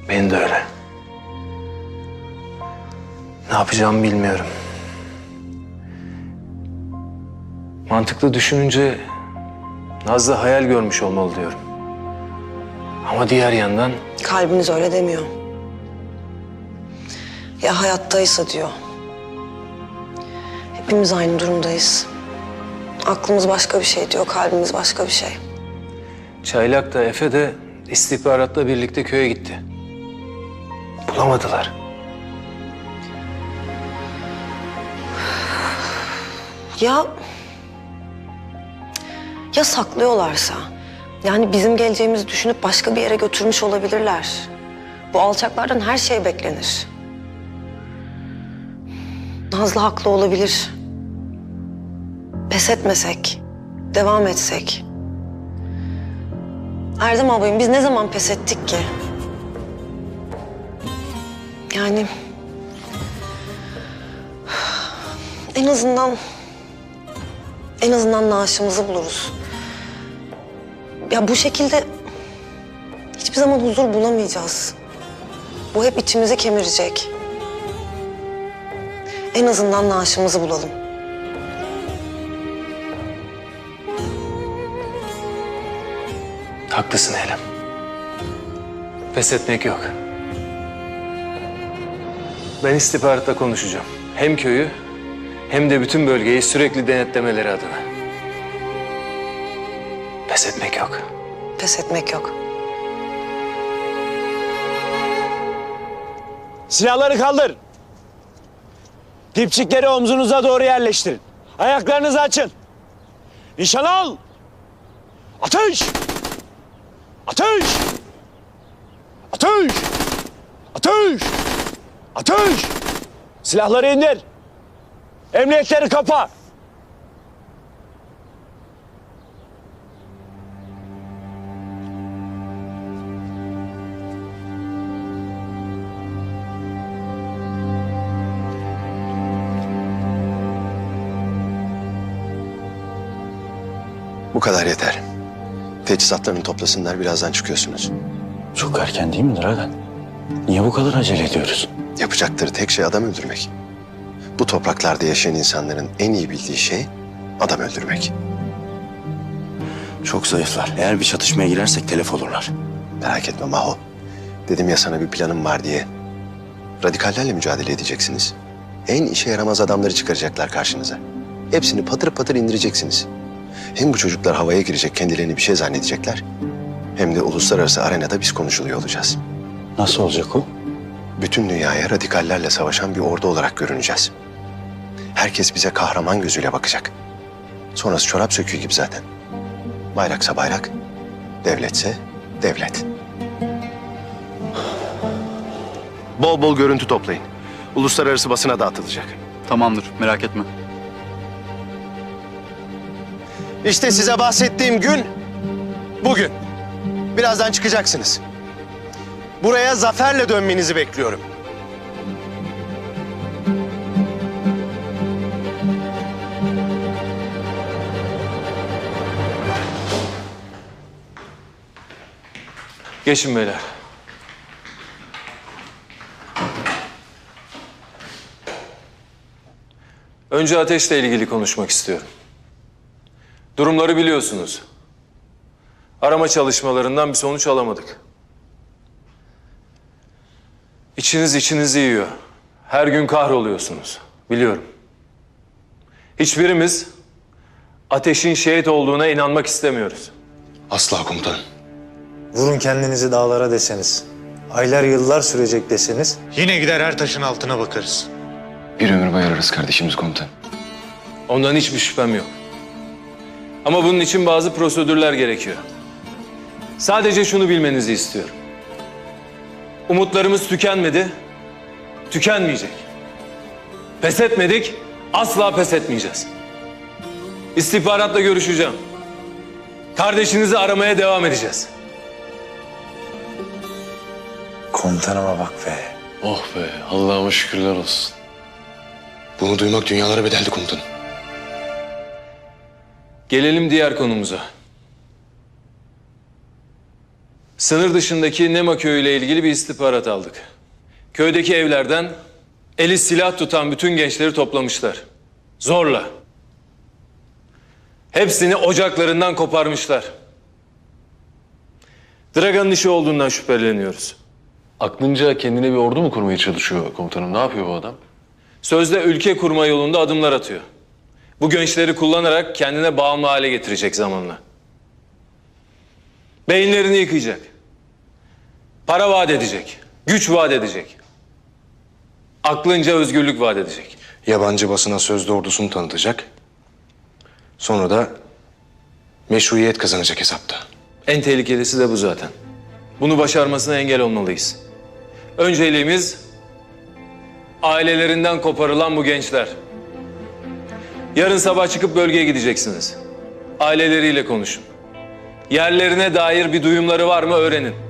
Benim de öyle. Ne yapacağımı bilmiyorum. Mantıklı düşününce Nazlı hayal görmüş olmalı diyorum. Ama diğer yandan Kalbiniz öyle demiyor. Ya hayattaysa diyor. Hepimiz aynı durumdayız. Aklımız başka bir şey diyor, kalbimiz başka bir şey. Çaylak da Efe de istihbaratla birlikte köye gitti. Bulamadılar. Ya saklıyorlarsa? Yani bizim geleceğimizi düşünüp başka bir yere götürmüş olabilirler. Bu alçaklardan her şey beklenir. Nazlı haklı olabilir. Pes etmesek, devam etsek. Erdem abayım, biz ne zaman pes ettik ki? Yani en azından naaşımızı buluruz. Ya bu şekilde hiçbir zaman huzur bulamayacağız. Bu hep içimizi kemirecek. En azından naaşımızı bulalım. Haklısın Eylem. Pes etmek yok. Ben istihbaratla konuşacağım. Hem köyü hem de bütün bölgeyi sürekli denetlemeleri adına. Pes etmek yok. Pes etmek yok. Silahları kaldır. Dipçikleri omzunuza doğru yerleştirin. Ayaklarınızı açın. Nişan al. Ateş! Ateş! Ateş! Ateş! Ateş! Silahları indir. Emniyetleri kapa. Bu kadar yeter. Teçhizatlarını toplasınlar, birazdan çıkıyorsunuz. Çok erken değil midir Hakan? Niye bu kadar acele ediyoruz? Yapacakları tek şey adam öldürmek. Bu topraklarda yaşayan insanların en iyi bildiği şey adam öldürmek. Çok zayıflar. Eğer bir çatışmaya girersek telef olurlar. Merak etme Maho. Dedim ya sana bir planım var diye. Radikallerle mücadele edeceksiniz. En işe yaramaz adamları çıkaracaklar karşınıza. Hepsini patır patır indireceksiniz. Hem bu çocuklar havaya girecek, kendilerini bir şey zannedecekler. Hem de uluslararası arenada biz konuşuluyor olacağız. Nasıl olacak o? Bütün dünyaya radikallerle savaşan bir ordu olarak görüneceğiz. Herkes bize kahraman gözüyle bakacak. Sonrası çorap söküğü gibi zaten. Bayraksa bayrak, devletse devlet. Bol bol görüntü toplayın. Uluslararası basına dağıtılacak. Tamamdır, merak etme. İşte size bahsettiğim gün bugün. Birazdan çıkacaksınız. Buraya zaferle dönmenizi bekliyorum. Geçin beyler. Önce ateşle ilgili konuşmak istiyorum. Durumları biliyorsunuz. Arama çalışmalarından bir sonuç alamadık. İçiniz içinizi yiyor. Her gün kahroluyorsunuz. Biliyorum. Hiçbirimiz Ateş'in şehit olduğuna inanmak istemiyoruz. Asla komutanım. Vurun kendinizi dağlara deseniz, aylar yıllar sürecek deseniz yine gider her taşın altına bakarız. Bir ömür boyu ararız kardeşimiz komutan. Ondan hiçbir şüphem yok. Ama bunun için bazı prosedürler gerekiyor. Sadece şunu bilmenizi istiyorum. Umutlarımız tükenmedi, tükenmeyecek. Pes etmedik, asla pes etmeyeceğiz. İstihbaratla görüşeceğim. Kardeşinizi aramaya devam edeceğiz. Komutanıma bak be. Oh be, Allah'ıma şükürler olsun. Bunu duymak dünyalara bedeldi komutanım. Gelelim diğer konumuza. Sınır dışındaki Nema köyü ile ilgili bir istihbarat aldık. Köydeki evlerden eli silah tutan bütün gençleri toplamışlar. Zorla. Hepsini ocaklarından koparmışlar. Dragan'ın işi olduğundan şüpheleniyoruz. Aklınca kendine bir ordu mu kurmaya çalışıyor komutanım? Ne yapıyor bu adam? Sözde ülke kurma yolunda adımlar atıyor. Bu gençleri kullanarak kendine bağımlı hale getirecek zamanla. Beyinlerini yıkayacak. Para vaat edecek. Güç vaat edecek. Aklınca özgürlük vaat edecek. Yabancı basına sözde ordusunu tanıtacak. Sonra da meşruiyet kazanacak hesapta. En tehlikelisi de bu zaten. Bunu başarmasına engel olmalıyız. Önceliğimiz ailelerinden koparılan bu gençler. Yarın sabah çıkıp bölgeye gideceksiniz. Aileleriyle konuşun. Yerlerine dair bir duyumları var mı öğrenin.